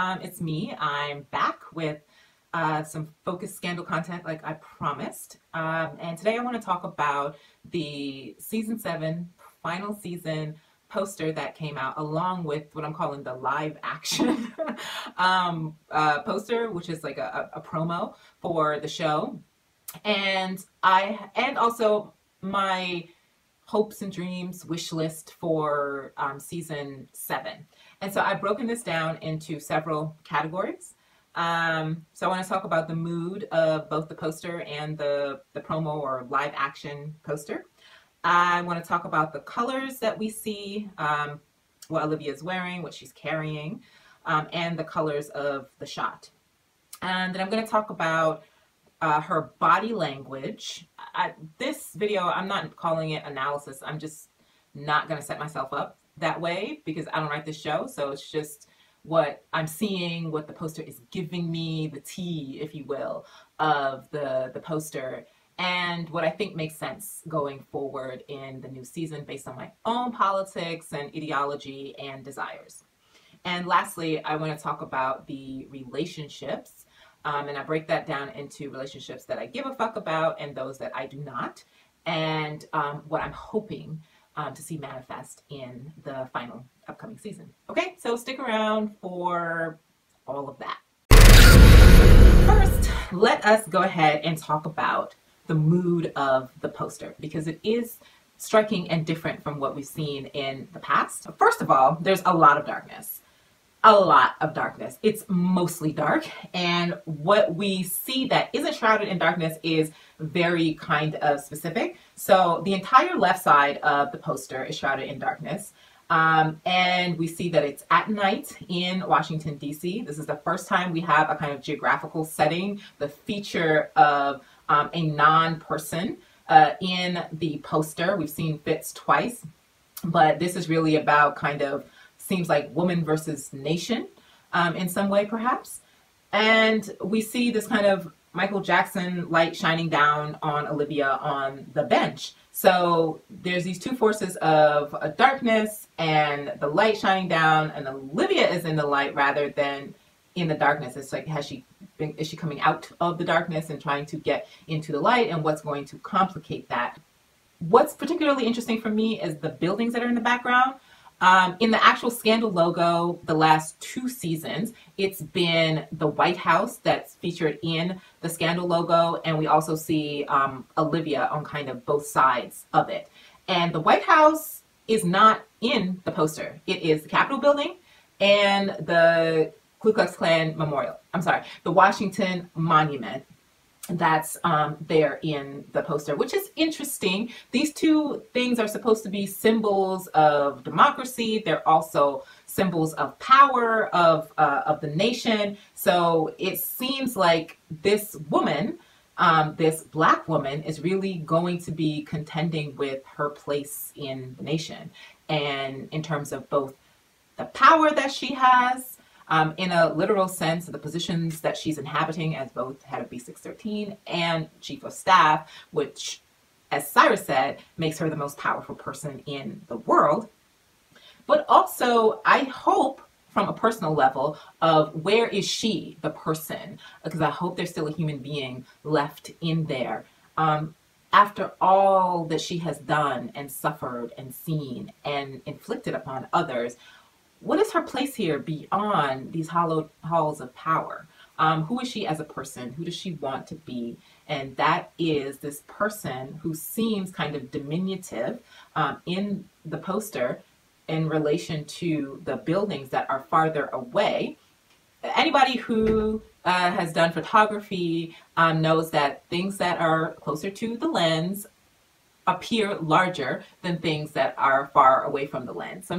It's me. I'm back with some focused scandal content like I promised. And today I want to talk about the season 7 final season poster that came out, along with what I'm calling the live action poster, which is like a promo for the show. And also my hopes and dreams wish list for season 7. And so I've broken this down into several categories. So I want to talk about the mood of both the poster and the promo or live action poster. I want to talk about the colors that we see, what Olivia is wearing, what she's carrying, and the colors of the shot. And then I'm going to talk about her body language. This video, I'm not calling it analysis. I'm just not going to set myself up that way because I don't write this show. So it's just what I'm seeing, what the poster is giving me, the tea, if you will, of the poster, and what I think makes sense going forward in the new season based on my own politics and ideology and desires. And lastly, I want to talk about the relationships. And I break that down into relationships that I give a fuck about and those that I do not, and what I'm hoping to see manifest in the final upcoming season. Okay, so stick around for all of that. First, let us go ahead and talk about the mood of the poster, because it is striking and different from what we've seen in the past. First of all, there's a lot of darkness. A lot of darkness. It's mostly dark, and what we see that isn't shrouded in darkness is very kind of specific. So the entire left side of the poster is shrouded in darkness, and we see that it's at night in Washington, D.C. This is the first time we have a kind of geographical setting, the feature of a non-person in the poster. We've seen Fitz twice, but this is really about kind of seems like woman versus nation in some way, perhaps. And we see this kind of Michael Jackson light shining down on Olivia on the bench. So there's these two forces of darkness and the light shining down, and Olivia is in the light rather than in the darkness. It's like, is she coming out of the darkness and trying to get into the light, and what's going to complicate that? What's particularly interesting for me is the buildings that are in the background. In the actual Scandal logo, the last 2 seasons, it's been the White House that's featured in the Scandal logo, and we also see Olivia on kind of both sides of it. And the White House is not in the poster. It is the Capitol building and the Ku Klux Klan Memorial. I'm sorry, the Washington Monument that's there in the poster, which is interesting. These two things are supposed to be symbols of democracy. They're also symbols of power of the nation. So it seems like this woman, this Black woman, is really going to be contending with her place in the nation, and in terms of both the power that she has, in a literal sense, the positions that she's inhabiting as both head of B613 and chief of staff, which, as Cyrus said, makes her the most powerful person in the world. But also, I hope from a personal level of where is she, the person, because I hope there's still a human being left in there. After all that she has done and suffered and seen and inflicted upon others, what is her place here beyond these hallowed halls of power? Who is she as a person? Who does she want to be? And that is this person who seems kind of diminutive in the poster in relation to the buildings that are farther away. Anybody who has done photography knows that things that are closer to the lens appear larger than things that are far away from the lens. So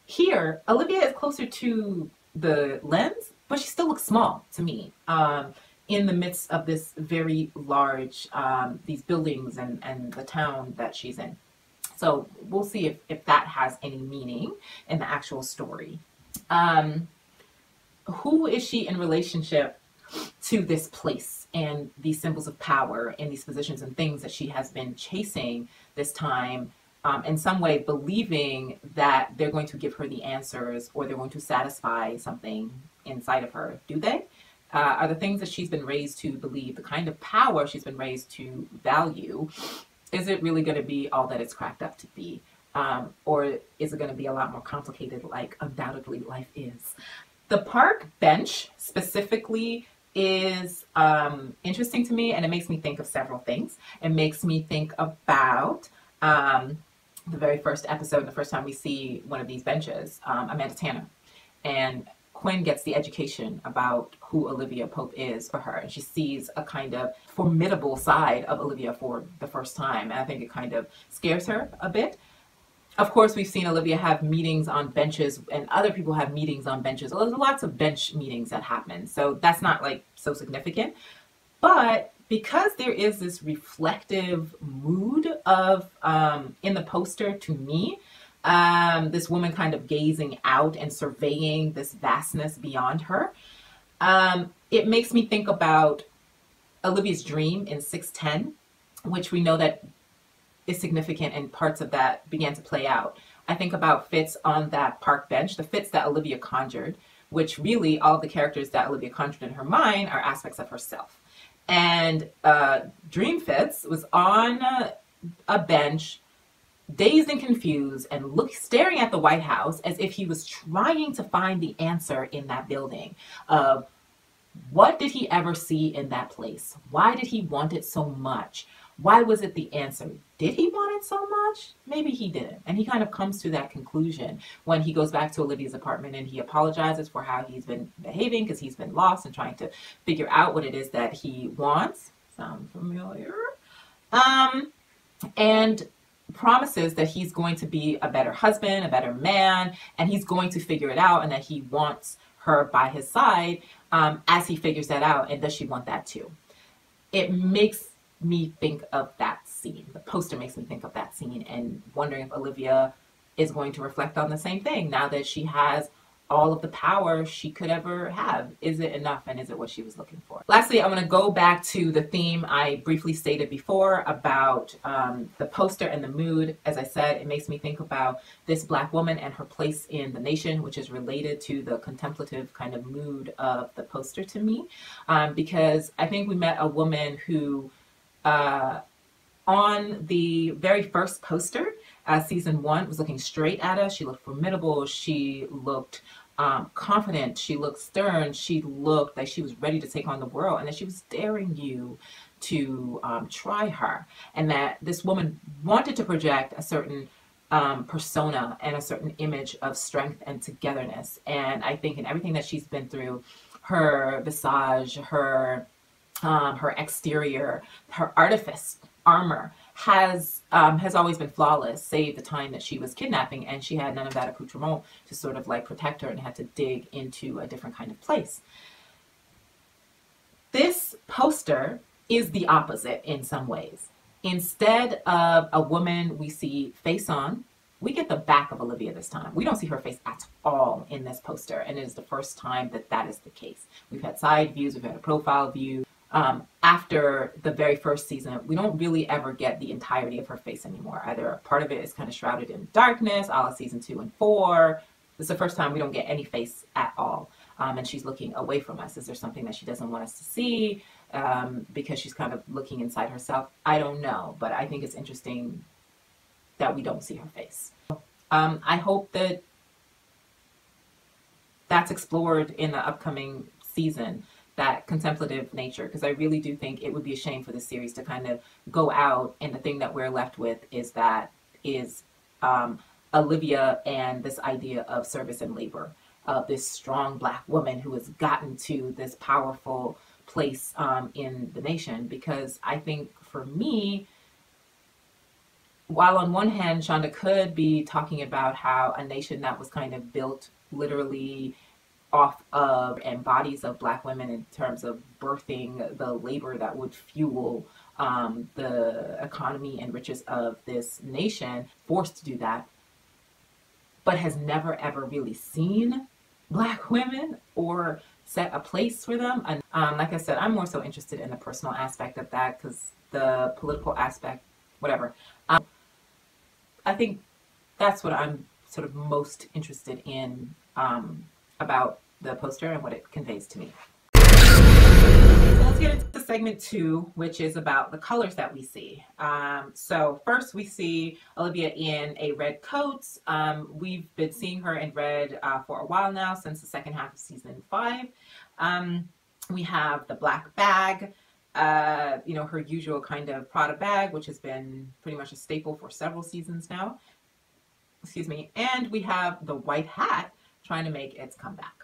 here, Olivia is closer to the lens, but she still looks small to me in the midst of this very large, these buildings and the town that she's in. So we'll see if that has any meaning in the actual story. Who is she in relationship to this place and these symbols of power and these positions and things that she has been chasing this time? In some way believing that they're going to give her the answers or they're going to satisfy something inside of her, do they? Are the things that she's been raised to believe, the kind of power she's been raised to value, is it really going to be all that it's cracked up to be? Or is it going to be a lot more complicated, like undoubtedly life is? The park bench specifically is interesting to me, and it makes me think of several things. It makes me think about the very first episode, the first time we see one of these benches, Amanda Tanner. And Quinn gets the education about who Olivia Pope is for her, and she sees a kind of formidable side of Olivia for the first time, and I think it kind of scares her a bit. Of course, we've seen Olivia have meetings on benches, and other people have meetings on benches. Well, there's lots of bench meetings that happen, so that's not like so significant. But because there is this reflective mood of in the poster, to me, this woman kind of gazing out and surveying this vastness beyond her, it makes me think about Olivia's dream in 610, which we know that is significant, and parts of that began to play out. I think about Fitz on that park bench, the Fitz that Olivia conjured, which really all the characters that Olivia conjured in her mind are aspects of herself. And Dream Fitz was on a bench, dazed and confused, and staring at the White House as if he was trying to find the answer in that building of what did he ever see in that place? Why did he want it so much? Why was it the answer? Did he want it so much? Maybe he didn't. And he kind of comes to that conclusion when he goes back to Olivia's apartment and he apologizes for how he's been behaving because he's been lost and trying to figure out what it is that he wants. Sound familiar? And promises that he's going to be a better husband, a better man, and he's going to figure it out, and that he wants her by his side as he figures that out. And does she want that too? It makes me think of that scene. The poster makes me think of that scene, and wondering if Olivia is going to reflect on the same thing now that she has all of the power she could ever have. Is it enough, and is it what she was looking for? Lastly, I want to go back to the theme I briefly stated before about the poster and the mood. As I said, it makes me think about this Black woman and her place in the nation, which is related to the contemplative kind of mood of the poster to me, because I think we met a woman who on the very first poster, season 1, was looking straight at us. She looked formidable. She looked confident. She looked stern. She looked like she was ready to take on the world, and that she was daring you to try her. And that this woman wanted to project a certain persona and a certain image of strength and togetherness. And I think in everything that she's been through, her visage, her exterior, her artifice, armor has always been flawless, save the time that she was kidnapping, and she had none of that accoutrement to sort of like protect her and had to dig into a different kind of place. This poster is the opposite in some ways. Instead of a woman we see face on, we get the back of Olivia this time. We don't see her face at all in this poster, and it is the first time that that is the case. We've had side views, we've had a profile view. After the very first season, we don't really ever get the entirety of her face anymore. Either a part of it is kind of shrouded in darkness, a la season 2 and 4. This is the first time we don't get any face at all. And she's looking away from us. Is there something that she doesn't want us to see because she's kind of looking inside herself? I don't know, but I think it's interesting that we don't see her face. I hope that that's explored in the upcoming season, that contemplative nature, because I really do think it would be a shame for this series to kind of go out and the thing that we're left with is Olivia and this idea of service and labor, of this strong Black woman who has gotten to this powerful place in the nation. Because I think for me, while on one hand Shonda could be talking about how a nation that was kind of built literally off of and bodies of Black women in terms of birthing the labor that would fuel the economy and riches of this nation, forced to do that, but has never ever really seen Black women or set a place for them. And like I said, I'm more so interested in the personal aspect of that, because the political aspect, whatever. I think that's what I'm sort of most interested in about the poster and what it conveys to me. So let's get into segment 2, which is about the colors that we see. So first we see Olivia in a red coat. We've been seeing her in red for a while now, since the second half of season 5. We have the black bag, you know, her usual kind of Prada bag, which has been pretty much a staple for several seasons now. Excuse me. And we have the white hat trying to make its comeback.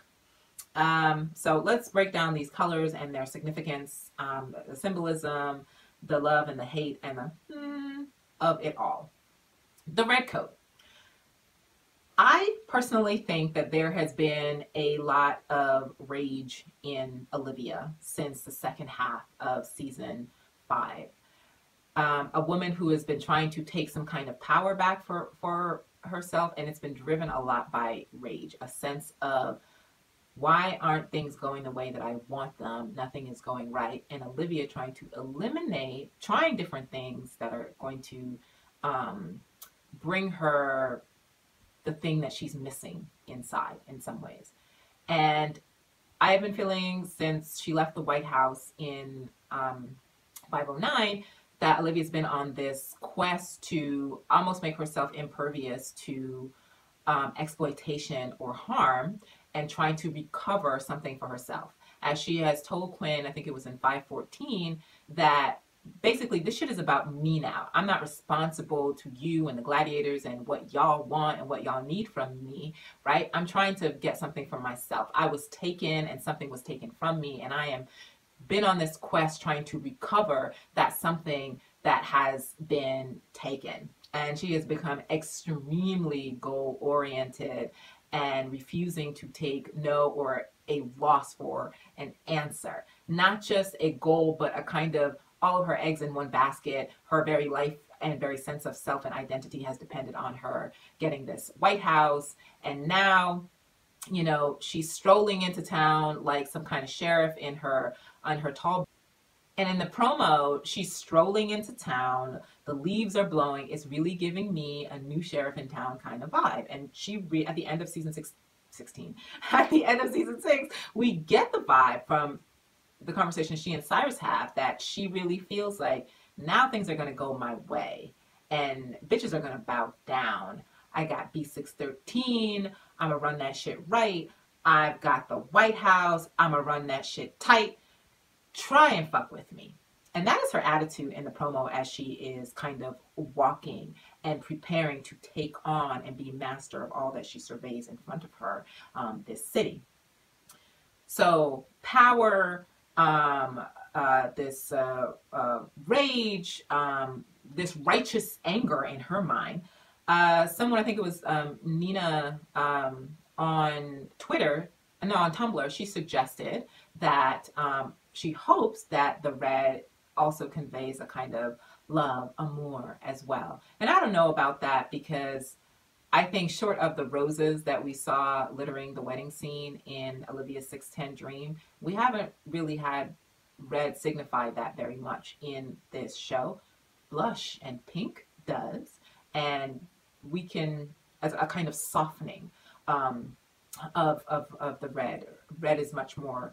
So let's break down these colors and their significance, the symbolism, the love and the hate, and the of it all. The red coat. I personally think that there has been a lot of rage in Olivia since the second half of season 5. A woman who has been trying to take some kind of power back for herself, and it's been driven a lot by rage, a sense of, why aren't things going the way that I want them? Nothing is going right. And Olivia trying to trying different things that are going to bring her the thing that she's missing inside in some ways. And I have been feeling since she left the White House in 509 that Olivia's been on this quest to almost make herself impervious to exploitation or harm, and trying to recover something for herself. As she has told Quinn, I think it was in 514, that basically this shit is about me now. I'm not responsible to you and the gladiators and what y'all want and what y'all need from me, right? I'm trying to get something for myself. I was taken and something was taken from me, and I am been on this quest trying to recover that something that has been taken. And she has become extremely goal-oriented and refusing to take no or a loss for an answer. Not just a goal, but a kind of all of her eggs in one basket. Her very life and very sense of self and identity has depended on her getting this White House. And now, you know, she's strolling into town like some kind of sheriff on her tall. And in the promo, she's strolling into town. The leaves are blowing. It's really giving me a new sheriff in town kind of vibe. And at the end of season 16, at the end of season 6, we get the vibe from the conversation she and Cyrus have that she really feels like now things are going to go my way and bitches are going to bow down. I got B613. I'm going to run that shit right. I've got the White House. I'm going to run that shit tight. Try and fuck with me. And that is her attitude in the promo as she is kind of walking and preparing to take on and be master of all that she surveys in front of her, this city. So power, this rage, this righteous anger in her mind. Someone, I think it was Nina on Twitter, no, on Tumblr, she suggested that she hopes that the red also conveys a kind of love, amour as well. And I don't know about that, because I think short of the roses that we saw littering the wedding scene in Olivia's 610 Dream, we haven't really had red signify that very much in this show. Blush and pink does, and we can, as a kind of softening of the red. Red is much more,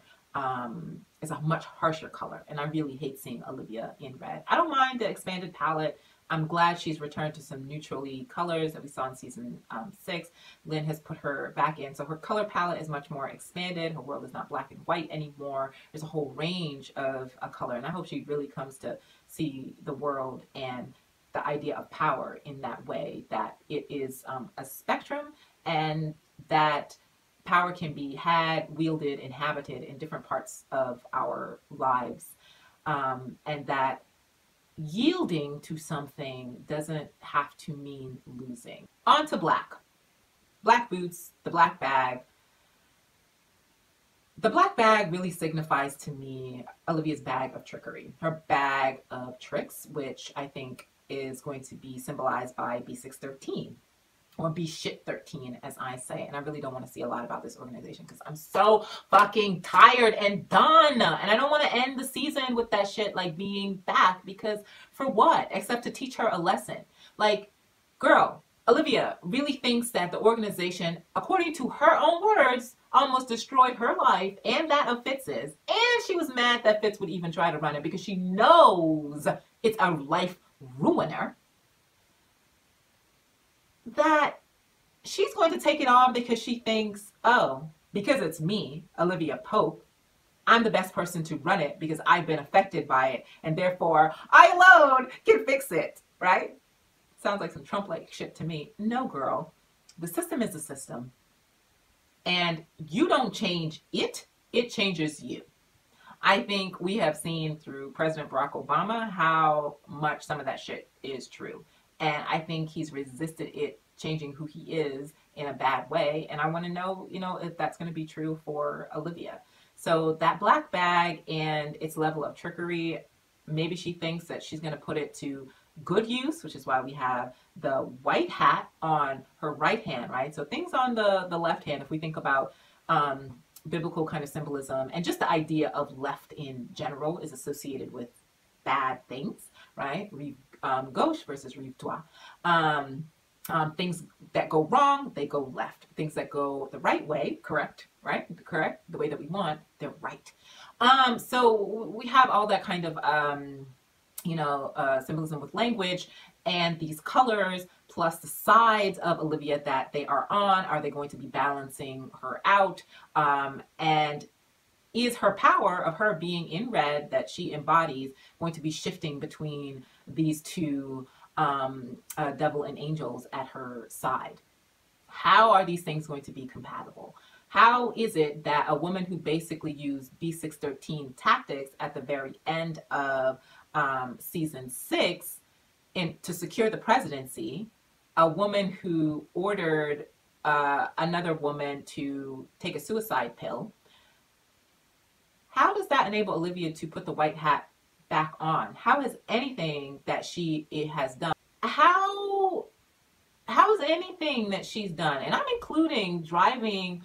is a much harsher color, and I really hate seeing Olivia in red. I don't mind the expanded palette. I'm glad she's returned to some neutrally colors that we saw in season 6. Lynn has put her back in, so her color palette is much more expanded. Her world is not black and white anymore. There's a whole range of a color, and I hope she really comes to see the world and the idea of power in that way, that it is a spectrum, and that power can be had, wielded, inhabited in different parts of our lives, and that yielding to something doesn't have to mean losing. On to black. Black boots, the black bag. The black bag really signifies to me Olivia's bag of trickery, her bag of tricks, which I think is going to be symbolized by B613. Or be shit 13, as I say. And I really don't want to see a lot about this organization because I'm so fucking tired and done. And I don't want to end the season with that shit like being back, because for what? Except to teach her a lesson. Like, girl, Olivia really thinks that the organization, according to her own words, almost destroyed her life and that of Fitz's. And she was mad that Fitz would even try to run it because she knows it's a life ruiner. That she's going to take it on because she thinks, oh, because it's me, Olivia Pope, I'm the best person to run it because I've been affected by it, and therefore I alone can fix it, right? Sounds like some Trump-like shit to me. No, girl. The system is the system. And you don't change it, it changes you. I think we have seen through President Barack Obama how much some of that shit is true. And I think he's resisted it changing who he is in a bad way. And I want to know, if that's going to be true for Olivia. So that black bag and its level of trickery, maybe she thinks that she's going to put it to good use, which is why we have the white hat on her right hand, right? So things on the left hand, if we think about biblical kind of symbolism and just the idea of left in general is associated with bad things, right? Rive gauche versus rive droit. Things that go wrong, they go left. Things that go the right way, correct, right? Correct, the way that we want, they're right. So we have all that kind of symbolism with language and these colors plus the sides of Olivia that they are on. Are they going to be balancing her out? And is her power of her being in red that she embodies going to be shifting between these two devil and angels at her side? How are these things going to be compatible? How is it that a woman who basically used B613 tactics at the very end of season 6 to secure the presidency, a woman who ordered another woman to take a suicide pill, how does that enable Olivia to put the white hat back on? How has anything that has done, how is anything that she's done, and I'm including driving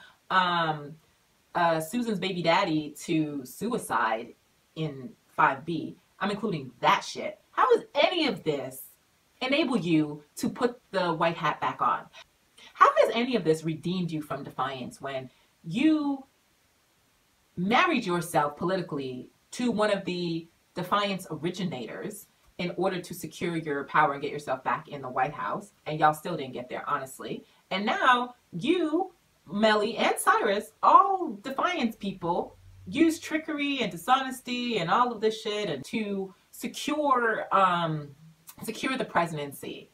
Susan's baby daddy to suicide in 5B, I'm including that shit. How does any of this enable you to put the white hat back on? How has any of this redeemed you from defiance when you married yourself politically to one of the defiance originators in order to secure your power and get yourself back in the White House, and y'all still didn't get there, honestly. And now you, Melly, and Cyrus, all defiance people, use trickery and dishonesty and all of this shit and to secure the presidency.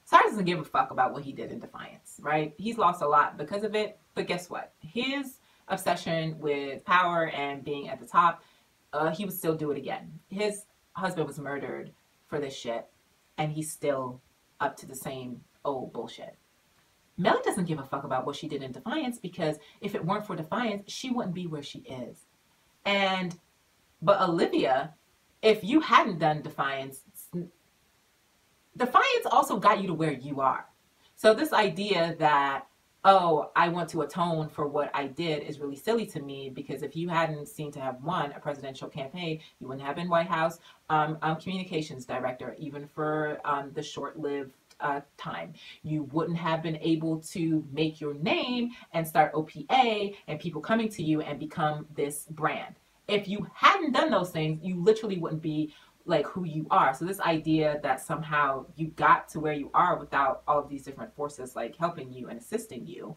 Cyrus doesn't give a fuck about what he did in defiance, right? He's lost a lot because of it, but guess what? His obsession with power and being at the top, he would still do it again. His husband was murdered for this shit, and he's still up to the same old bullshit. Melly doesn't give a fuck about what she did in defiance, because if it weren't for defiance, she wouldn't be where she is. But Olivia, if you hadn't done defiance also got you to where you are. So this idea that, oh, I want to atone for what I did is really silly to me, because if you hadn't seemed to have won a presidential campaign, you wouldn't have been White House communications director, even for the short-lived time. You wouldn't have been able to make your name and start OPA and people coming to you and become this brand. If you hadn't done those things, you literally wouldn't be like who you are. So this idea that somehow you got to where you are without all of these different forces like helping you and assisting you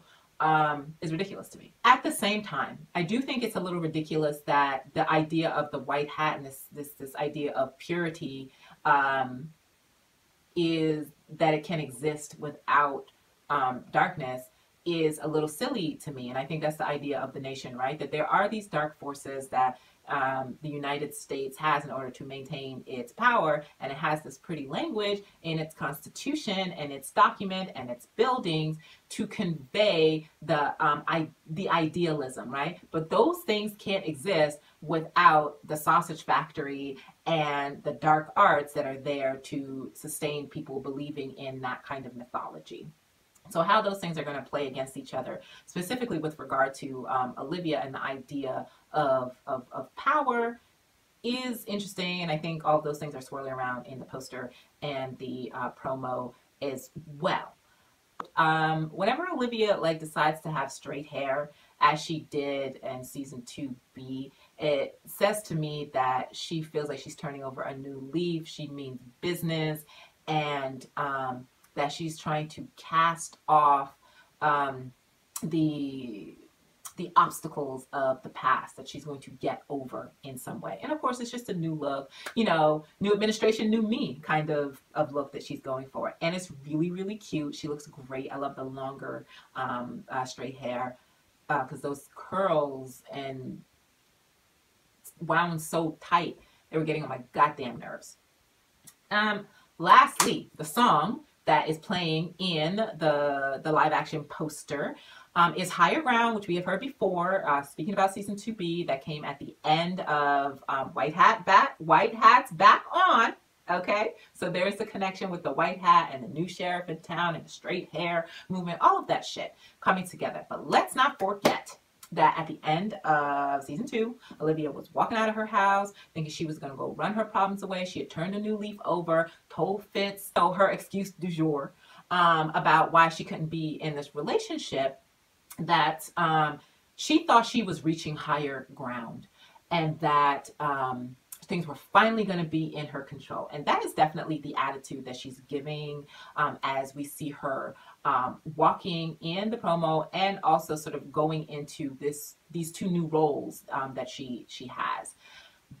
is ridiculous to me. At the same time, I do think it's a little ridiculous that the idea of the white hat and this idea of purity is that it can exist without darkness is a little silly to me. And I think that's the idea of the nation, right? That there are these dark forces that the United States has in order to maintain its power, and it has this pretty language in its constitution and its document and its buildings to convey the idealism, right? But those things can't exist without the sausage factory and the dark arts that are there to sustain people believing in that kind of mythology. So how those things are going to play against each other, specifically with regard to Olivia and the idea of power, is interesting. And I think all of those things are swirling around in the poster and the promo as well. Whenever Olivia like decides to have straight hair, as she did in season 2B, it says to me that she feels like she's turning over a new leaf. She means business, and that she's trying to cast off the obstacles of the past that she's going to get over in some way. And of course, it's just a new look, you know, new administration, new me kind of look that she's going for. And it's really, really cute. She looks great. I love the longer straight hair because those curls and wound so tight, they were getting on my goddamn nerves. Lastly, the song that is playing in the live action poster is Higher Ground, which we have heard before. Speaking about season 2B, that came at the end of White Hat's Back On. Okay, so there's the connection with the white hat and the new sheriff in town and the straight hair movement, all of that shit coming together. But let's not forget that at the end of season 2, Olivia was walking out of her house thinking she was going to go run her problems away. She had turned a new leaf over, told Fitz her excuse du jour about why she couldn't be in this relationship, that she thought she was reaching higher ground and that things were finally going to be in her control. And that is definitely the attitude that she's giving as we see her walking in the promo, and also sort of going into these two new roles that she has.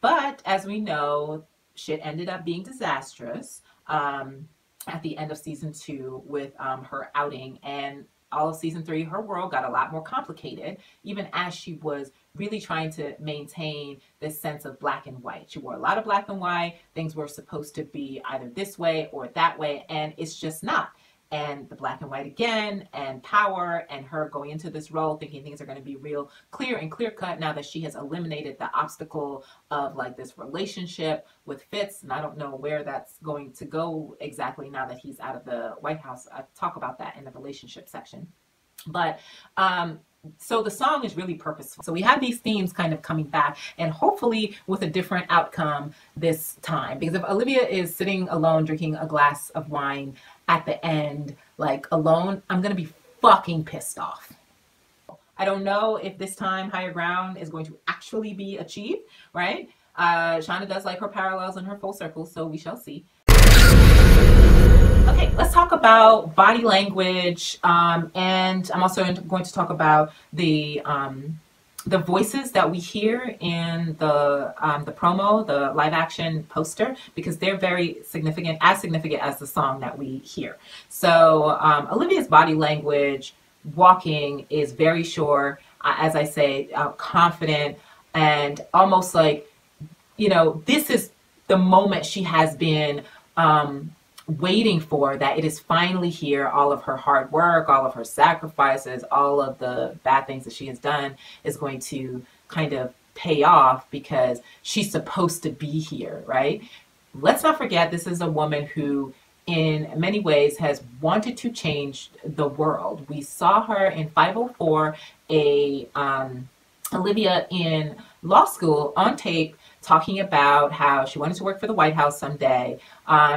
But as we know, shit ended up being disastrous at the end of season 2 with her outing, and all of season 3, her world got a lot more complicated, even as she was really trying to maintain this sense of black and white. She wore a lot of black and white. Things were supposed to be either this way or that way, and it's just not. And the black and white again, and power, and her going into this role thinking things are going to be real clear and clear cut now that she has eliminated the obstacle of like this relationship with Fitz. And I don't know where that's going to go exactly now that he's out of the White House. I'll talk about that in the relationship section. But so the song is really purposeful. So we have these themes kind of coming back, and hopefully with a different outcome this time. Because if Olivia is sitting alone drinking a glass of wine at the end, like alone, I'm going to be fucking pissed off. I don't know if this time Higher Ground is going to actually be achieved, right? Shauna does like her parallels and her full circles, so we shall see. Okay, let's talk about body language, and I'm also going to talk about the voices that we hear in the promo, the live action poster, because they're very significant as the song that we hear. So Olivia's body language walking is very sure, as I say, confident, and almost like, you know, this is the moment she has been waiting for, that it is finally here. All of her hard work, all of her sacrifices, all of the bad things that she has done is going to kind of pay off because she's supposed to be here, right? Let's not forget, this is a woman who in many ways has wanted to change the world. We saw her in 504, Olivia in law school on tape, talking about how she wanted to work for the White House someday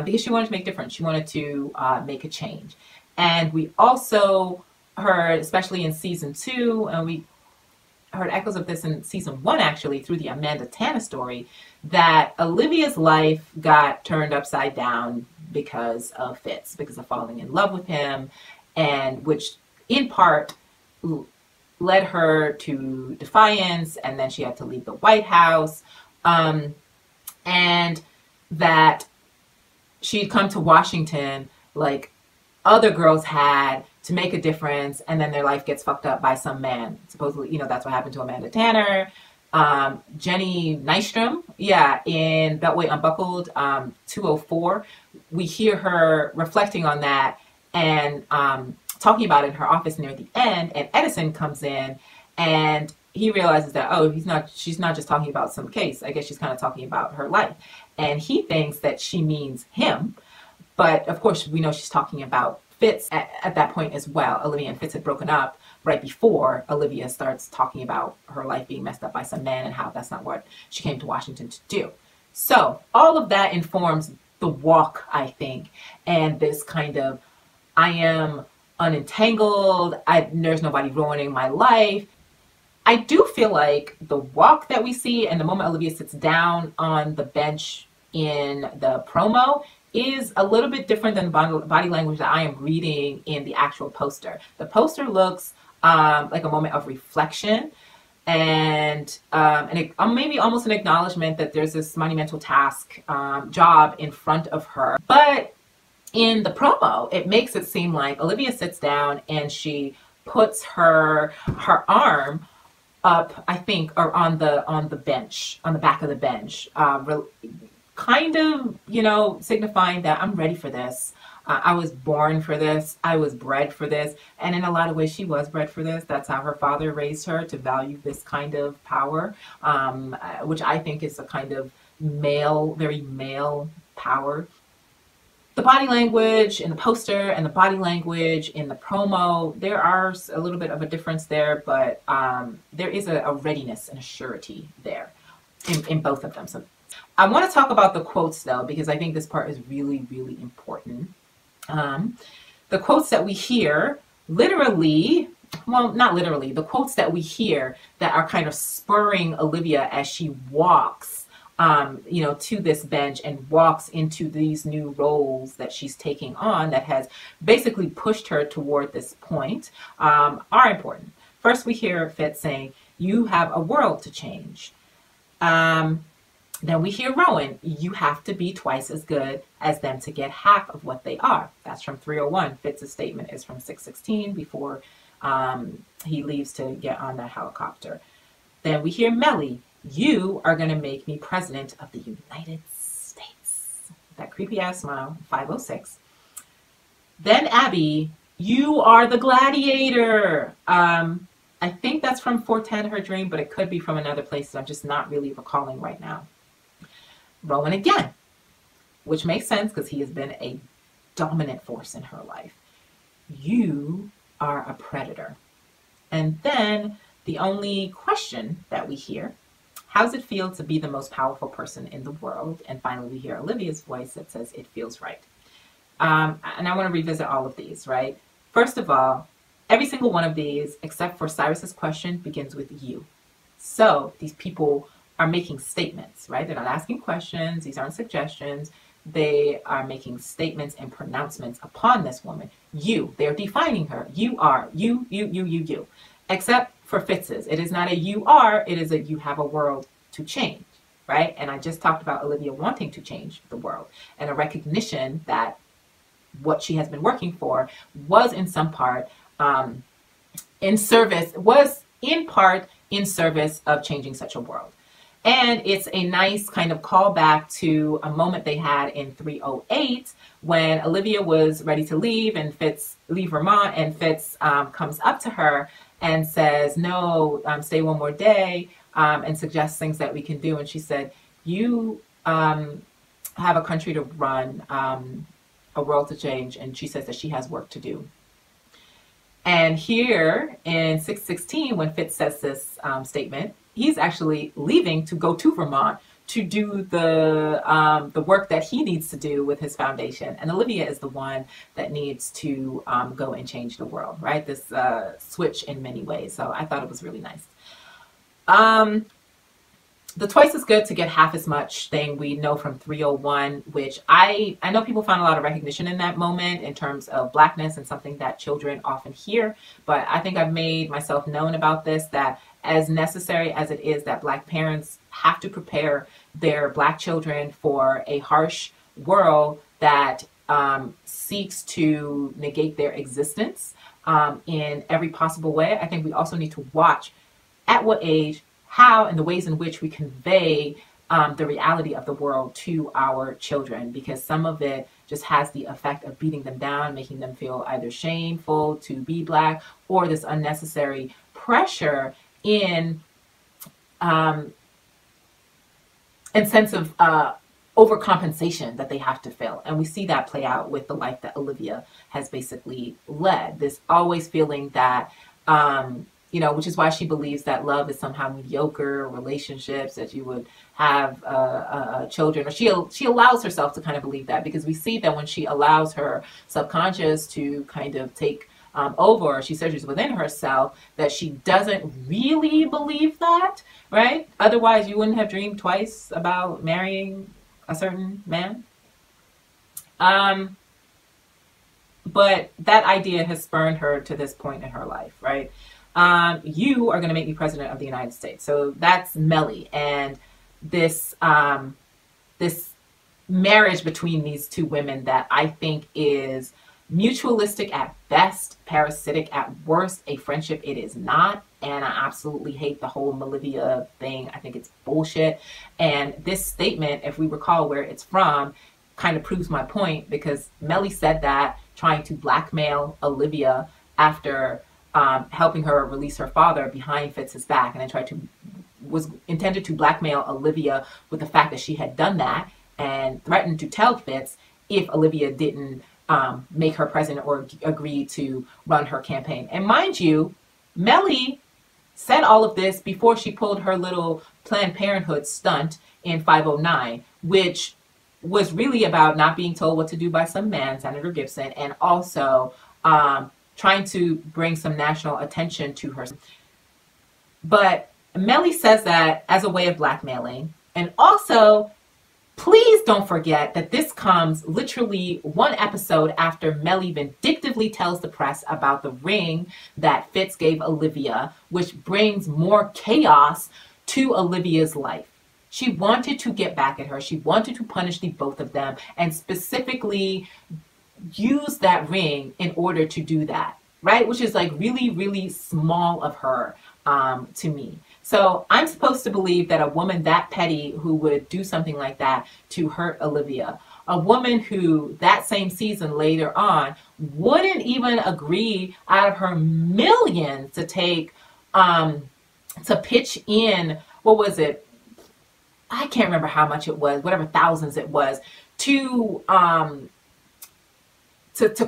because she wanted to make a difference. She wanted to make a change. And we also heard, especially in season 2, and we heard echoes of this in season 1 actually, through the Amanda Tanner story, that Olivia's life got turned upside down because of Fitz, because of falling in love with him, and which in part led her to defiance, and then she had to leave the White House. And that she'd come to Washington like other girls had to make a difference, and then their life gets fucked up by some man. Supposedly, you know, that's what happened to Amanda Tanner. Jenny Nystrom, yeah, in Beltway Unbuckled 204, we hear her reflecting on that and talking about it in her office near the end, and Edison comes in and he realizes that, oh, she's not just talking about some case. I guess she's kind of talking about her life. And he thinks that she means him. But of course, we know she's talking about Fitz at that point as well. Olivia and Fitz had broken up right before Olivia starts talking about her life being messed up by some man and how that's not what she came to Washington to do. So all of that informs the walk, I think, and this kind of, I am unentangled. There's nobody ruining my life. I do feel like the walk that we see and the moment Olivia sits down on the bench in the promo is a little bit different than body language that I am reading in the actual poster. The poster looks like a moment of reflection and maybe almost an acknowledgement that there's this monumental task, job in front of her. But in the promo, it makes it seem like Olivia sits down and she puts her arm up, I think, or on the bench, on the back of the bench, kind of, you know, signifying that I'm ready for this. I was born for this. I was bred for this. And in a lot of ways, she was bred for this. That's how her father raised her, to value this kind of power, which I think is a kind of male, very male power. The body language in the poster and the body language in the promo, there are a little bit of a difference there, but there is a readiness and a surety there in both of them. So I want to talk about the quotes though, because I think this part is really, really important. The quotes that we hear literally, well, not literally, the quotes that we hear that are kind of spurring Olivia as she walks, you know, to this bench and walks into these new roles that she's taking on that has basically pushed her toward this point, are important. First, we hear Fitz saying, "You have a world to change." Then we hear Rowan, "You have to be twice as good as them to get half of what they are." That's from 301. Fitz's statement is from 616 before he leaves to get on that helicopter. Then we hear Melly, "You are going to make me president of the United States." That creepy ass smile, 506. Then Abby, "You are the gladiator." I think that's from 410, her dream, but it could be from another place. So I'm just not really recalling right now. Rowan again, which makes sense because he has been a dominant force in her life. "You are a predator." And then the only question that we hear, "How's it feel to be the most powerful person in the world?" And finally, we hear Olivia's voice that says, "It feels right." And I want to revisit all of these, right? First of all, every single one of these, except for Cyrus's question, begins with "you." So these people are making statements, right? They're not asking questions. These aren't suggestions. They are making statements and pronouncements upon this woman. You, they're defining her. You are, you. Except for Fitz's. It is not a "you are," it is a "you have a world to change," right? And I just talked about Olivia wanting to change the world and a recognition that what she has been working for was in some part in service of changing such a world. And it's a nice kind of callback to a moment they had in 308 when Olivia was ready to leave and leave Vermont, and Fitz comes up to her and says, "No, stay one more day," and suggests things that we can do. And she said, "You have a country to run, a world to change." And she says that she has work to do. And here in 616, when Fitz says this statement, he's actually leaving to go to Vermont to do the work that he needs to do with his foundation. And Olivia is the one that needs to go and change the world, right? This switch in many ways. So I thought it was really nice. The twice as good to get half as much thing we know from 301, which I know people found a lot of recognition in that moment in terms of Blackness and something that children often hear. But I think I've made myself known about this, that as necessary as it is that Black parents have to prepare their Black children for a harsh world that seeks to negate their existence in every possible way, I think we also need to watch at what age, how, and the ways in which we convey the reality of the world to our children, because some of it just has the effect of beating them down, making them feel either shameful to be Black, or this unnecessary pressure in sense of overcompensation that they have to fill. And we see that play out with the life that Olivia has basically led. This always feeling that you know, which is why she believes that love is somehow mediocre, relationships, that you would have children, or she allows herself to kind of believe that, because we see that when she allows her subconscious to kind of take over, she searches within herself, that she doesn't really believe that, right? Otherwise, you wouldn't have dreamed twice about marrying a certain man. But that idea has spurned her to this point in her life, right? You are going to make me president of the United States. So that's Melly. And this, this marriage between these two women that I think is mutualistic at best, parasitic at worst. A friendship it is not. And I absolutely hate the whole Olivia thing. I think it's bullshit. And this statement, if we recall where it's from, kind of proves my point, because Melly said that trying to blackmail Olivia after helping her release her father behind Fitz's back, and then was intended to blackmail Olivia with the fact that she had done that and threatened to tell Fitz if Olivia didn't make her president or agree to run her campaign. And mind you, Melly said all of this before she pulled her little Planned Parenthood stunt in 509, which was really about not being told what to do by some man, Senator Gibson, and also trying to bring some national attention to her. But Melly says that as a way of blackmailing. And also, please don't forget that this comes literally one episode after Melly vindictively tells the press about the ring that Fitz gave Olivia, which brings more chaos to Olivia's life. She wanted to get back at her. She wanted to punish the both of them, and specifically use that ring in order to do that, right? Which is like really, really small of her to me. So I'm supposed to believe that a woman that petty who would do something like that to hurt Olivia, a woman who that same season later on wouldn't even agree out of her millions to take, to pitch in, what was it? I can't remember how much it was, whatever thousands it was, to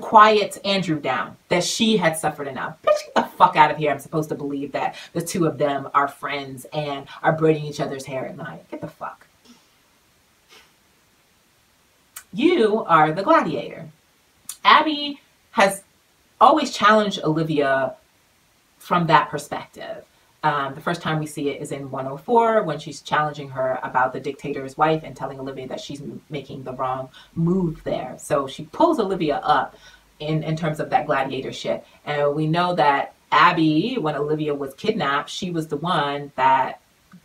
quiet Andrew down, that she had suffered enough. Bitch, get the fuck out of here. I'm supposed to believe that the two of them are friends and are braiding each other's hair at night. Get the fuck. You are the gladiator. Abby has always challenged Olivia from that perspective. The first time we see it is in 104, when she's challenging her about the dictator's wife and telling Olivia that she's making the wrong move there. So she pulls Olivia up in terms of that gladiator shit. And we know that Abby, when Olivia was kidnapped, she was the one that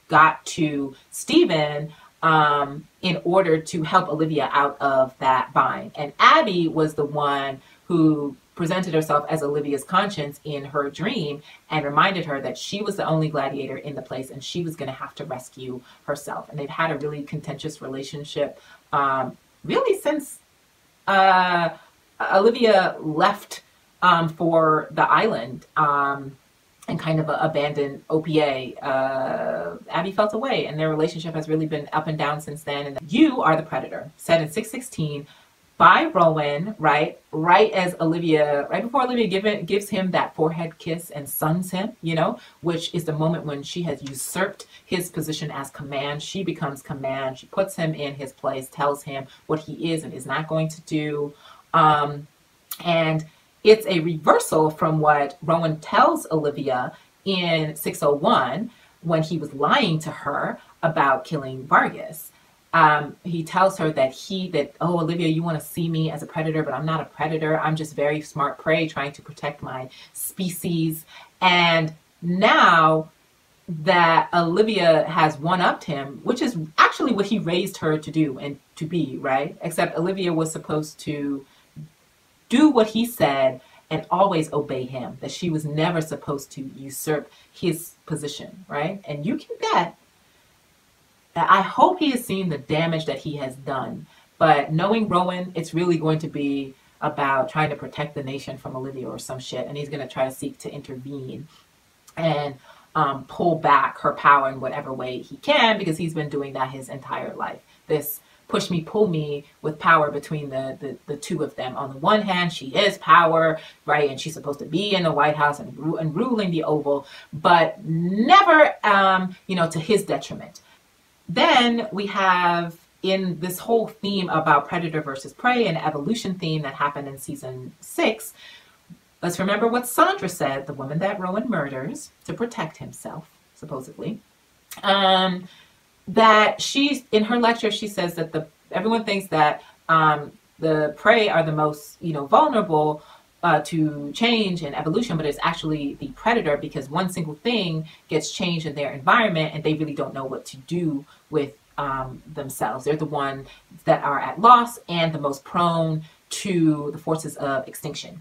got to Stephen in order to help Olivia out of that bind. And Abby was the one who presented herself as Olivia's conscience in her dream and reminded her that she was the only gladiator in the place and she was going to have to rescue herself. And they've had a really contentious relationship really since Olivia left for the island and kind of abandoned OPA. Abby felt away, and their relationship has really been up and down since then. And you are the predator, said in 616 by Rowan, right as Olivia, right before Olivia gives him that forehead kiss and suns him, you know, which is the moment when she has usurped his position as command. She becomes command. She puts him in his place, tells him what he is and is not going to do. And it's a reversal from what Rowan tells Olivia in 601 when he was lying to her about killing Vargas. He tells her that, oh, Olivia, you want to see me as a predator, but I'm not a predator. I'm just very smart prey trying to protect my species. And now that Olivia has one-upped him, which is actually what he raised her to do and to be, right? Except Olivia was supposed to do what he said and always obey him, that she was never supposed to usurp his position, right? And you can bet that I hope he has seen the damage that he has done. But knowing Rowan, it's really going to be about trying to protect the nation from Olivia or some shit. And he's going to try to seek to intervene and pull back her power in whatever way he can, because he's been doing that his entire life. This push me, pull me with power between the two of them. On the one hand, she is power, right? And she's supposed to be in the White House and ruling the Oval, but never, you know, to his detriment. Then we have, in this whole theme about predator versus prey and evolution theme that happened in season 6, Let's remember what Sandra said, the woman that Rowan murders to protect himself, supposedly. That she's, in her lecture, she says that everyone thinks that the prey are the most, vulnerable to change and evolution, but it's actually the predator, because one single thing gets changed in their environment and they really don't know what to do with themselves. They're the ones that are at loss and the most prone to the forces of extinction.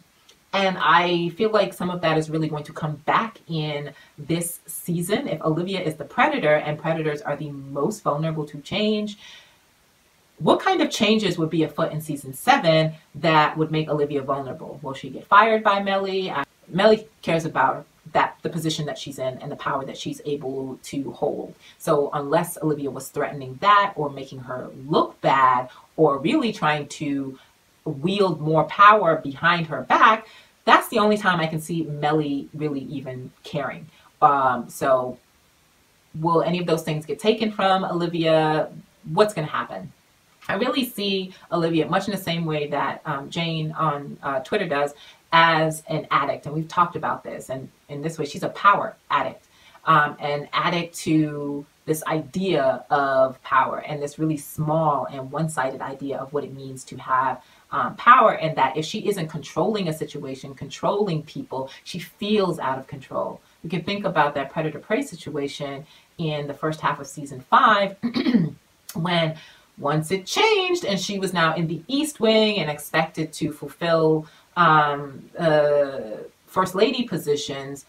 And I feel like some of that is really going to come back in this season. If Olivia is the predator and predators are the most vulnerable to change, what kind of changes would be afoot in season 7 that would make Olivia vulnerable? Will she get fired by Mellie? Mellie cares about the position that she's in and the power that she's able to hold. So unless Olivia was threatening that or making her look bad or really trying to wield more power behind her back, that's the only time I can see Mellie really even caring. So will any of those things get taken from Olivia? What's going to happen? I really see Olivia much in the same way that Jane on Twitter does, as an addict. And we've talked about this. And in this way, she's a power addict, an addict to this idea of power and this really small and one-sided idea of what it means to have power, and that if she isn't controlling a situation, controlling people, she feels out of control. We can think about that predator-prey situation in the first half of season 5 when once it changed and she was now in the East Wing and expected to fulfill First Lady positions,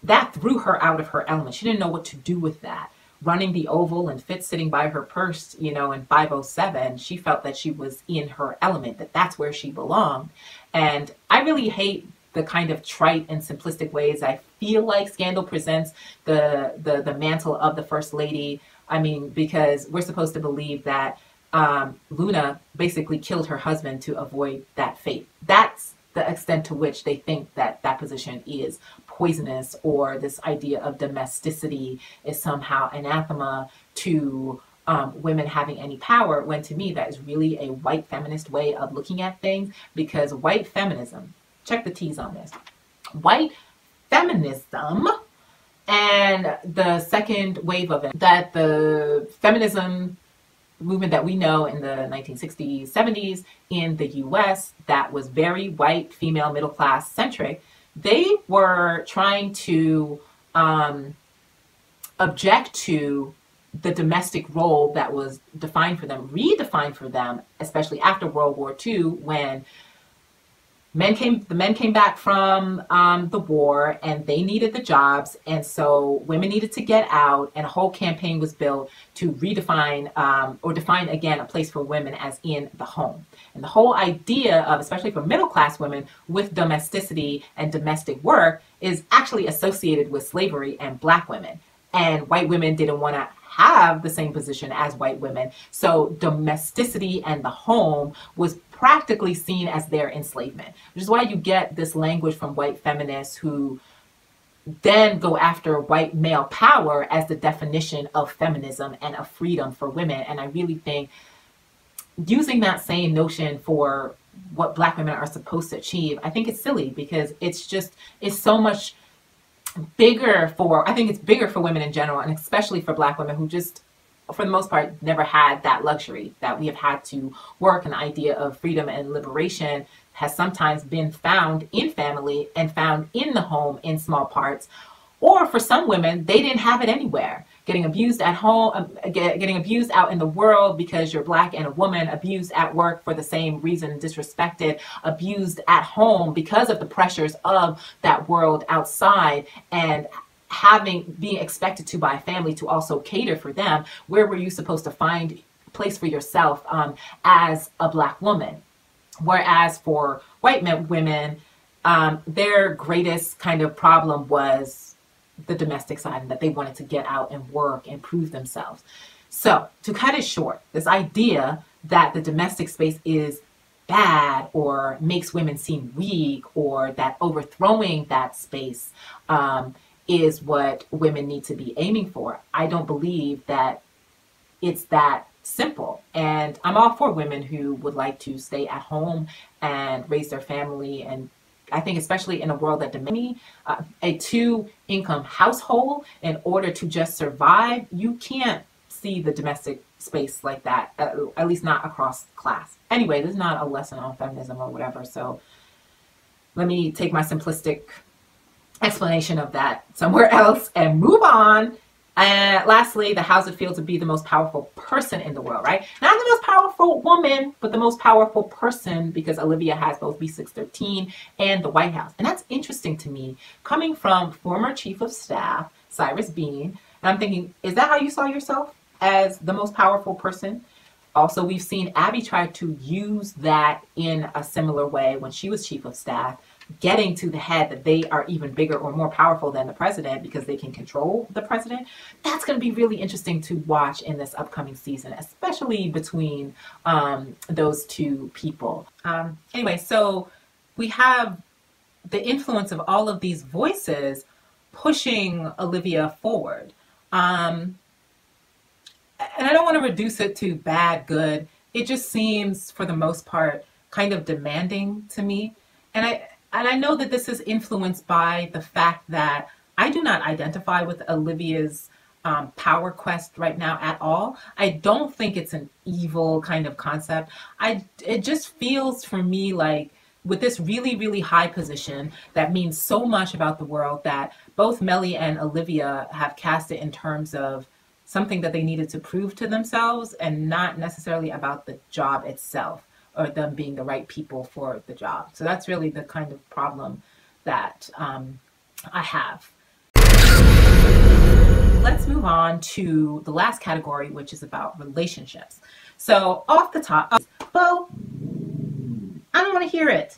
that threw her out of her element. She didn't know what to do with that. Running the Oval and Fitz sitting by her purse, in 507, she felt that she was in her element, that that's where she belonged. And I really hate the kind of trite and simplistic ways I feel like Scandal presents the mantle of the First Lady. I mean, because we're supposed to believe that Luna basically killed her husband to avoid that fate. That's the extent to which they think that that position is poisonous, or this idea of domesticity is somehow anathema to women having any power, when to me that is really a white feminist way of looking at things. Because white feminism, check the T's on this, white feminism and the second wave of it, that the feminism movement that we know in the 1960s, 70s in the US, that was very white, female, middle class centric, they were trying to object to the domestic role that was defined for them, redefined for them, especially after World War II, when the men came back from the war and they needed the jobs, and so women needed to get out, and a whole campaign was built to redefine or define again a place for women as in the home. And the whole idea of, especially for middle class women, with domesticity and domestic work is actually associated with slavery and black women. And white women didn't want to have the same position as white women. So domesticity and the home was practically seen as their enslavement, which is why you get this language from white feminists who then go after white male power as the definition of feminism and of freedom for women. And I really think using that same notion for what black women are supposed to achieve, I think it's silly, because it's so much bigger I think it's bigger for women in general, and especially for black women who just, for the most part, never had that luxury, that we have had to work. And the idea of freedom and liberation has sometimes been found in family and found in the home in small parts. Or for some women, they didn't have it anywhere. Getting abused at home, getting abused out in the world because you're black and a woman, abused at work for the same reason, disrespected, abused at home because of the pressures of that world outside, and being expected to by family to also cater for them. Where were you supposed to find a place for yourself as a black woman? Whereas for white women, their greatest kind of problem was the domestic side, and that they wanted to get out and work and prove themselves. So to cut it short, this idea that the domestic space is bad or makes women seem weak, or that overthrowing that space is what women need to be aiming for, I don't believe that it's that simple. And I'm all for women who would like to stay at home and raise their family and I think especially in a world that demands a two-income household in order to just survive, you can't see the domestic space like that, at least not across class. Anyway, this is not a lesson on feminism or whatever, so let me take my simplistic explanation of that somewhere else and move on. And lastly, the house it feels to be the most powerful person in the world, right? Not the most powerful woman, but the most powerful person, because Olivia has both B613 and the White House. And that's interesting to me, coming from former Chief of Staff, Cyrus Bean. And I'm thinking, is that how you saw yourself, as the most powerful person? Also, we've seen Abby try to use that in a similar way when she was Chief of Staff, getting to the head that they are even bigger or more powerful than the president because they can control the president. That's going to be really interesting to watch in this upcoming season, especially between those two people. Anyway, so we have the influence of all of these voices pushing Olivia forward. And I don't want to reduce it to bad, good. It just seems, for the most part, kind of demanding to me. And I know that this is influenced by the fact that I do not identify with Olivia's power quest right now at all. I don't think it's an evil kind of concept. It just feels for me like, with this really, really high position that means so much about the world, that both Melly and Olivia have cast it in terms of something that they needed to prove to themselves and not necessarily about the job itself, or them being the right people for the job. So that's really the kind of problem that I have. Let's move on to the last category, which is about relationships. So off the top, Bo, I don't want to hear it.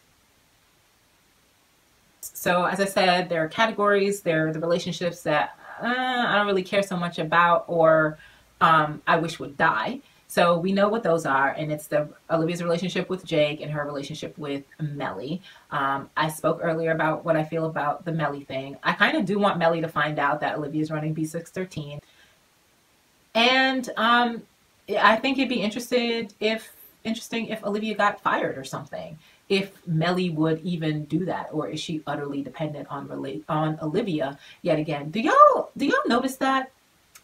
So as I said, there are categories. There are the relationships that I don't really care so much about, or I wish would die. So we know what those are, and it's Olivia's relationship with Jake and her relationship with Melly. I spoke earlier about what I feel about the Melly thing. I kind of do want Melly to find out that Olivia's running B613. And I think it'd be interesting if Olivia got fired or something, if Melly would even do that, or is she utterly dependent on Olivia yet again? Do y'all notice that?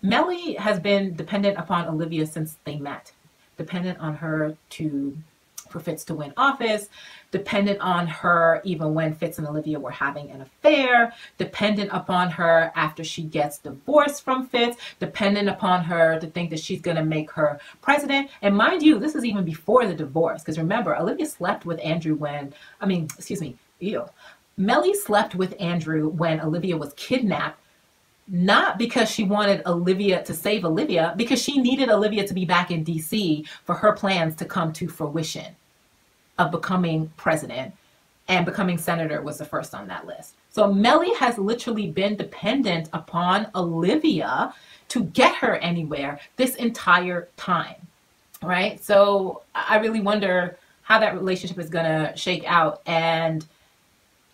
Melly has been dependent upon Olivia since they met. Dependent on her for Fitz to win office. Dependent on her even when Fitz and Olivia were having an affair. Dependent upon her after she gets divorced from Fitz. Dependent upon her to think that she's going to make her president. And mind you, this is even before the divorce. Because remember, Olivia slept with Andrew Melly slept with Andrew when Olivia was kidnapped. Not because she wanted Olivia to save Olivia, because she needed Olivia to be back in DC for her plans to come to fruition of becoming president, and becoming senator was the first on that list. So Melly has literally been dependent upon Olivia to get her anywhere this entire time, right? So I really wonder how that relationship is gonna shake out, and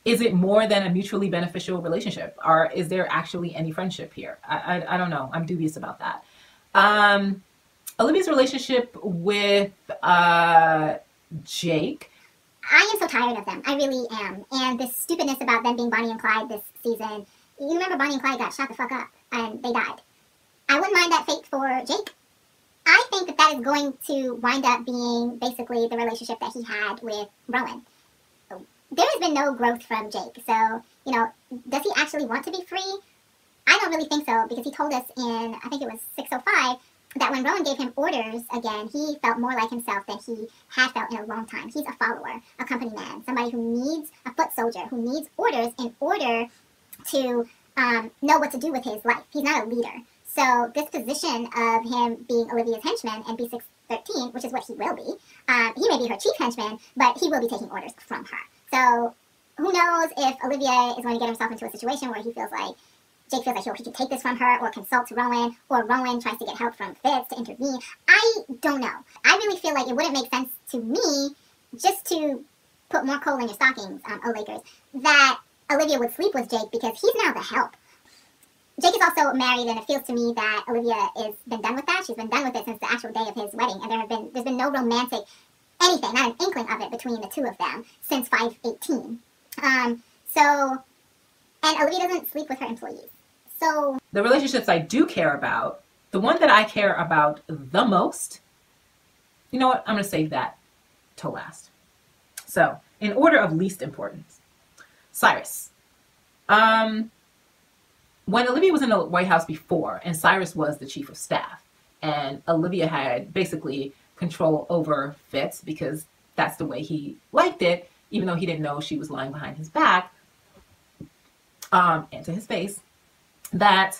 is it more than a mutually beneficial relationship, or is there actually any friendship here? I don't know. I'm dubious about that. Olivia's relationship with Jake. I am so tired of them. I really am. And this stupidness about them being Bonnie and Clyde this season. You remember Bonnie and Clyde got shot the fuck up and they died. I wouldn't mind that fate for Jake. I think that is going to wind up being basically the relationship that he had with Rowan. There has been no growth from Jake. So, does he actually want to be free? I don't really think so, because he told us in, I think it was 605, that when Rowan gave him orders again, he felt more like himself than he had felt in a long time. He's a follower, a company man, somebody who needs a foot soldier, who needs orders in order to know what to do with his life. He's not a leader. So this position of him being Olivia's henchman and B613, which is what he will be, he may be her chief henchman, but he will be taking orders from her. So who knows if Olivia is going to get herself into a situation where Jake feels like he can take this from her, or consult Rowan, or Rowan tries to get help from Fitz to intervene. I don't know. I really feel like it wouldn't make sense to me, just to put more coal in your stockings, Lakers, that Olivia would sleep with Jake, because he's now the help. Jake is also married, and it feels to me that Olivia has been done with that. She's been done with it since the actual day of his wedding, and there's been no romantic anything, not an inkling of it between the two of them since 5/18. And Olivia doesn't sleep with her employees. So the relationships I do care about, the one that I care about the most, you know what? I'm going to save that till last. So, in order of least importance, Cyrus. When Olivia was in the White House before, and Cyrus was the chief of staff, and Olivia had basically control over Fitz because that's the way he liked it, even though he didn't know she was lying behind his back, and to his face, that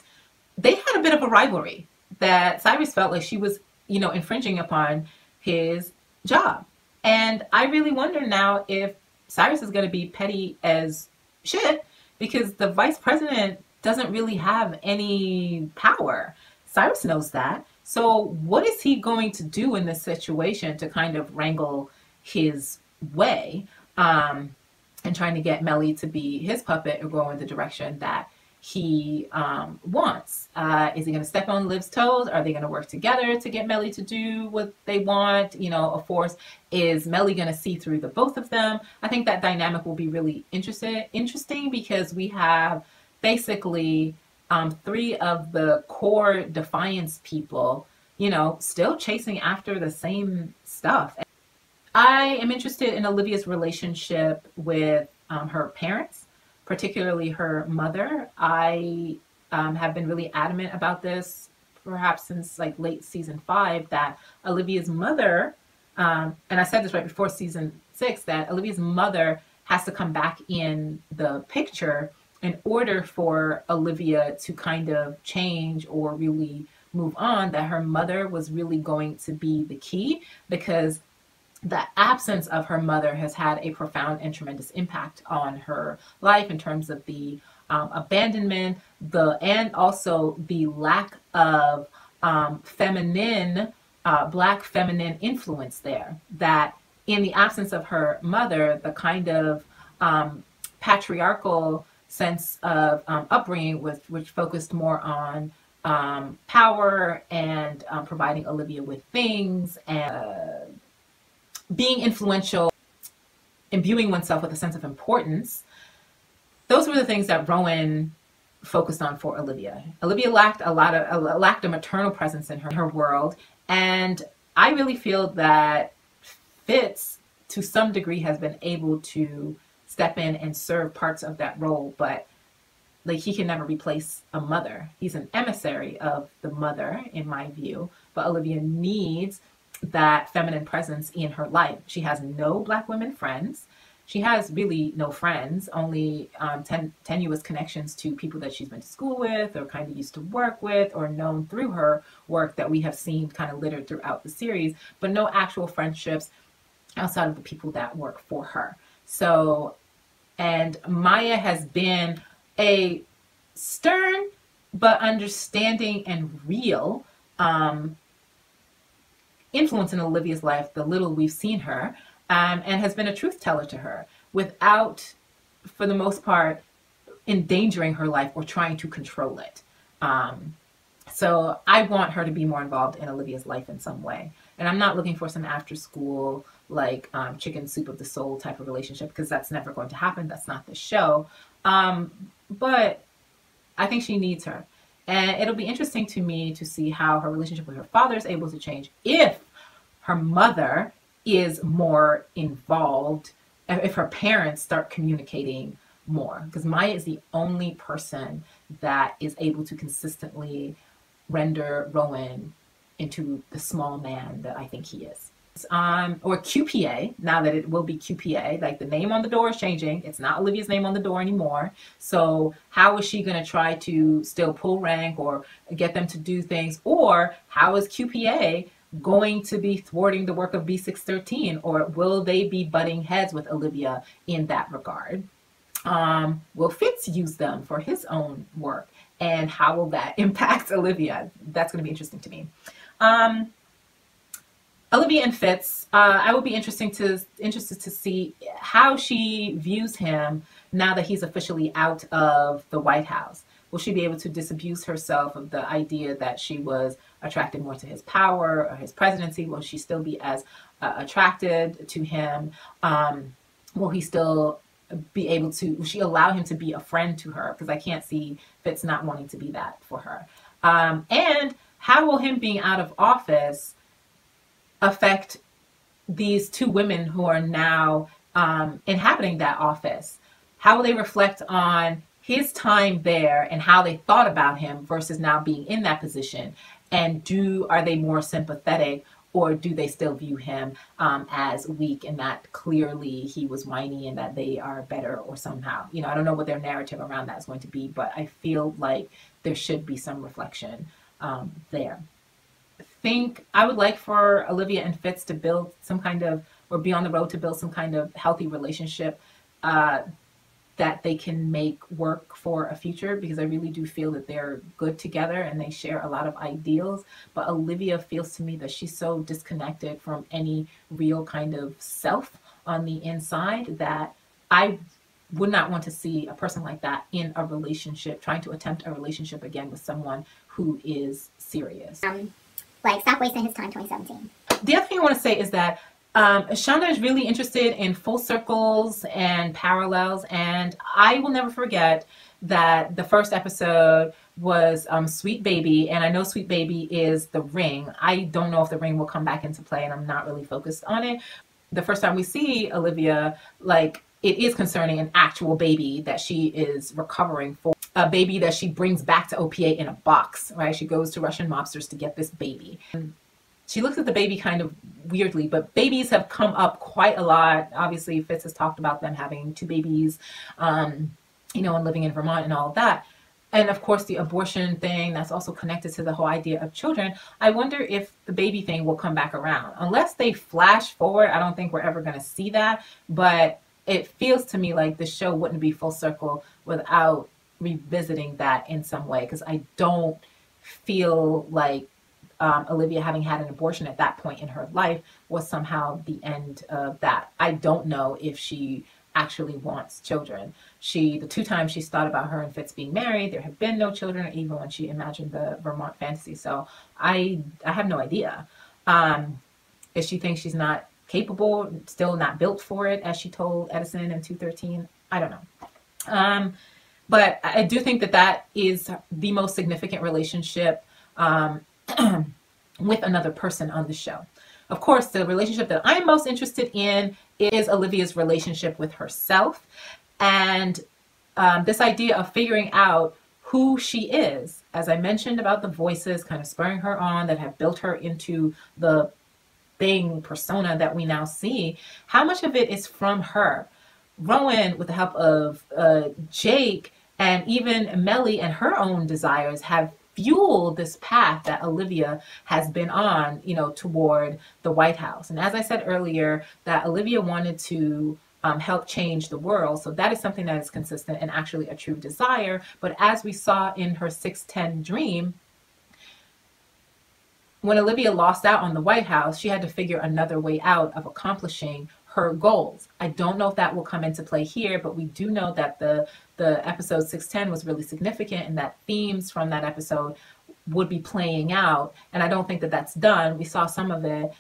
they had a bit of a rivalry, that Cyrus felt like she was, you know, infringing upon his job. And I really wonder now if Cyrus is going to be petty as shit because the vice president doesn't really have any power. Cyrus knows that. So what is he going to do in this situation to kind of wrangle his way, and trying to get Mellie to be his puppet or go in the direction that he wants? Is he going to step on Liv's toes? Are they going to work together to get Mellie to do what they want? You know, of course, is Mellie going to see through the both of them? I think that dynamic will be really interesting because we have basically three of the core Defiance people, you know, still chasing after the same stuff. I am interested in Olivia's relationship with her parents, particularly her mother. I have been really adamant about this, perhaps since like late season 5, that Olivia's mother, and I said this right before season 6, that Olivia's mother has to come back in the picture in order for Olivia to kind of change or really move on, that her mother was really going to be the key, because the absence of her mother has had a profound and tremendous impact on her life in terms of the abandonment, and also the lack of feminine, black feminine influence there. That in the absence of her mother, the kind of patriarchal sense of upbringing, which focused more on power and providing Olivia with things and being influential, imbuing oneself with a sense of importance. Those were the things that Rowan focused on for Olivia. Olivia lacked a maternal presence in her world, and I really feel that Fitz, to some degree, has been able to step in and serve parts of that role, but like he can never replace a mother. He's an emissary of the mother, in my view, but Olivia needs that feminine presence in her life. She has no black women friends. She has really no friends, only tenuous connections to people that she's been to school with or kind of used to work with or known through her work that we have seen kind of littered throughout the series, but no actual friendships outside of the people that work for her. So, and Maya has been a stern but understanding and real influence in Olivia's life, the little we've seen her, and has been a truth teller to her without, for the most part, endangering her life or trying to control it. So I want her to be more involved in Olivia's life in some way. And I'm not looking for some after school, like chicken soup of the soul type of relationship, because that's never going to happen. That's not the show. But I think she needs her. And it'll be interesting to me to see how her relationship with her father is able to change if her mother is more involved, if her parents start communicating more. Because Maya is the only person that is able to consistently render Rowan into the small man that I think he is. Or QPA, now that it will be QPA, like the name on the door is changing. It's not Olivia's name on the door anymore. So how is she going to try to still pull rank or get them to do things? Or how is QPA going to be thwarting the work of B613? Or will they be butting heads with Olivia in that regard? Will Fitz use them for his own work? And how will that impact Olivia? That's going to be interesting to me. Olivia and Fitz, I will be interested to see how she views him now that he's officially out of the White House. Will she be able to disabuse herself of the idea that she was attracted more to his power or his presidency? Will she still be as attracted to him? Will he still be able to, will she allow him to be a friend to her? Because I can't see Fitz not wanting to be that for her. And how will him being out of office affect these two women who are now inhabiting that office? How will they reflect on his time there and how they thought about him versus now being in that position? And are they more sympathetic, or do they still view him as weak, and that clearly he was whiny and that they are better, or somehow, you know, I don't know what their narrative around that is going to be, but I feel like there should be some reflection there. I would like for Olivia and Fitz to build some kind of, or be on the road to build some kind of healthy relationship that they can make work for a future, because I really do feel that they're good together and they share a lot of ideals. But Olivia feels to me that she's so disconnected from any real kind of self on the inside that I would not want to see a person like that in a relationship, trying to attempt a relationship again with someone who is serious. Like, stop wasting his time, 2017. The other thing I want to say is that Shonda is really interested in full circles and parallels, and I will never forget that the first episode was Sweet Baby, and I know Sweet Baby is the ring. I don't know if the ring will come back into play, and I'm not really focused on it. The first time we see Olivia, like, it is concerning an actual baby that she is recovering for. A baby that she brings back to OPA in a box, right? She goes to Russian mobsters to get this baby. She looks at the baby kind of weirdly, but babies have come up quite a lot. Obviously, Fitz has talked about them having 2 babies, you know, and living in Vermont and all of that. And of course, the abortion thing, that's also connected to the whole idea of children. I wonder if the baby thing will come back around. Unless they flash forward, I don't think we're ever going to see that. But it feels to me like the show wouldn't be full circle without revisiting that in some way, because I don't feel like Olivia having had an abortion at that point in her life was somehow the end of that. I don't know if she actually wants children. The 2 times she's thought about her and Fitz being married, there have been no children, even when she imagined the Vermont fantasy. So I have no idea. If she thinks she's not capable, still not built for it, as she told Edison in 213, I don't know. But I do think that is the most significant relationship with another person on the show. Of course, the relationship that I'm most interested in is Olivia's relationship with herself, and this idea of figuring out who she is. As I mentioned about the voices kind of spurring her on that have built her into the persona that we now see, how much of it is from her? Rowan, with the help of Jake and even Melly and her own desires, have fueled this path that Olivia has been on, you know, toward the White House. And as I said earlier, that Olivia wanted to help change the world. So that is something that is consistent and actually a true desire. But as we saw in her 610 dream, when Olivia lost out on the White House, she had to figure another way out of accomplishing her goals. I don't know if that will come into play here, but we do know that the episode 610 was really significant, and that themes from that episode would be playing out. And I don't think that that's done. We saw some of it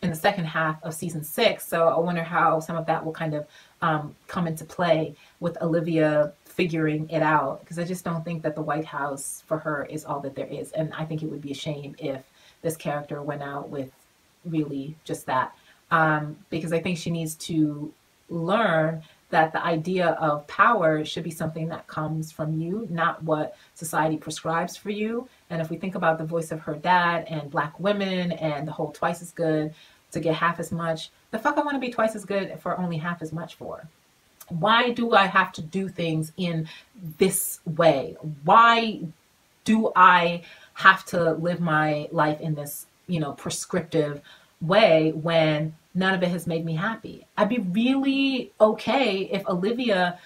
in the second half of season 6. So I wonder how some of that will kind of come into play with Olivia figuring it out, because I just don't think that the White House for her is all that there is. And I think it would be a shame if this character went out with really just that. Because I think she needs to learn that the idea of power should be something that comes from you, not what society prescribes for you. And if we think about the voice of her dad and Black women and the whole twice as good to get half as much, the fuck I want to be twice as good for only half as much for? Why do I have to do things in this way? Why do I have to live my life in this, you know, prescriptive way when none of it has made me happy? I'd be really okay if Olivia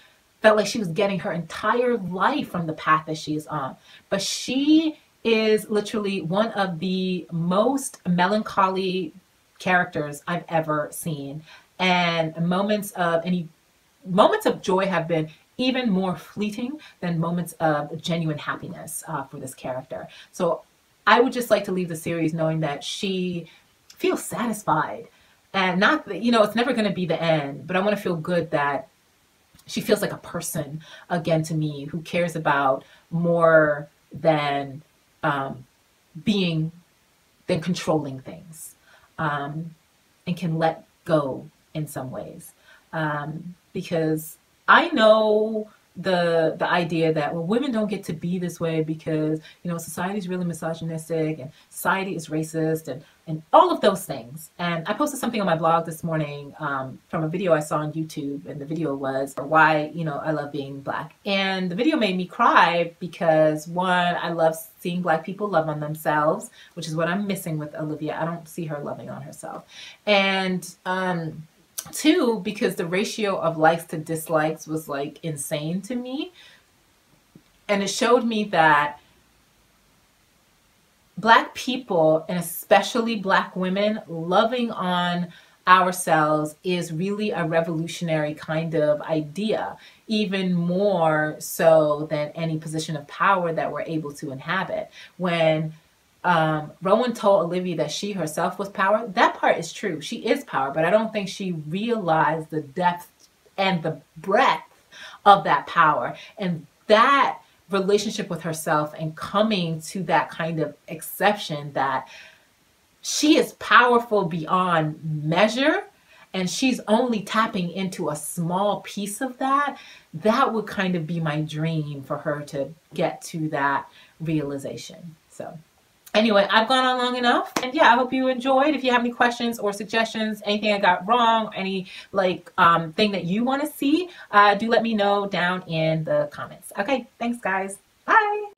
felt like she was getting her entire life from the path that she is on. But she is literally one of the most melancholy characters I've ever seen. And moments of joy have been even more fleeting than moments of genuine happiness for this character. So I would just like to leave the series knowing that she feels satisfied, and not that, you know, it's never going to be the end, but I want to feel good that she feels like a person again to me, who cares about more than being than controlling things, and can let go in some ways, because I know the idea that, well, women don't get to be this way because, you know, society is really misogynistic and society is racist and all of those things. And I posted something on my blog this morning from a video I saw on YouTube, and the video was why, you know, I love being Black. And the video made me cry because, one, I love seeing Black people love on themselves, which is what I'm missing with Olivia. I don't see her loving on herself. And two, because the ratio of likes to dislikes was like insane to me. And it showed me that Black people, and especially Black women, loving on ourselves is really a revolutionary kind of idea, even more so than any position of power that we're able to inhabit. When Rowan told Olivia that she herself was power, that part is true. She is power, but I don't think she realized the depth and the breadth of that power. And that relationship with herself, and coming to that kind of exception that she is powerful beyond measure, and she's only tapping into a small piece of that, that would kind of be my dream for her to get to that realization. So anyway, I've gone on long enough, and yeah, I hope you enjoyed. If you have any questions or suggestions, anything I got wrong, any like thing that you want to see, do let me know down in the comments. Okay, thanks guys. Bye.